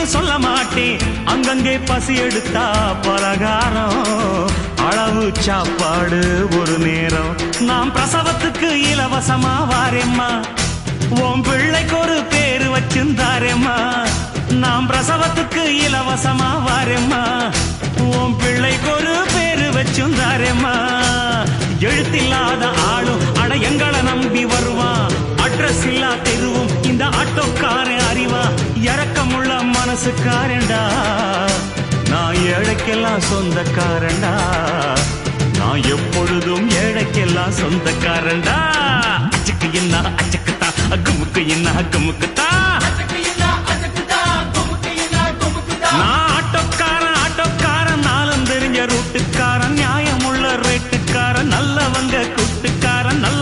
பசின்னு சொல்ல மாட்டேன். அங்கங்கே பசி எடுத்தா பலகாரம், அளவு சாப்பாடு ஒரு நேரம். நாம் பிரசவத்துக்கு இலவசமா வாரேம்மா, உன் பிள்ளைக்கு ஒரு பேரு வச்சிருந்தாரேம்மா. நாம் பிரசவத்துக்கு இலவசமா வாரேம்மா, உன் பிள்ளைக்கு ஒரு பேரு வச்சிருந்தாரேம்மா. எழுத்தில்லாத ஆளும் அட எங்களை நம்பி வருவான், அட்ரஸ் இல்லா தெருவும் இந்த ஆட்டோக்காரன் அறிவா. இறக்கமுள்ள மனசுக்காரண்டா, நான் ஏழைக்கெல்லாம் சொந்தக்காரண்டா, நான் எப்பொழுதும் ஏழைக்கெல்லாம் சொந்தக்காரண்டா. அச்சுக்கு என்ன அச்சுக்குத்தா, அக்குமுக்கு என்ன அக்குமுக்குத்தா.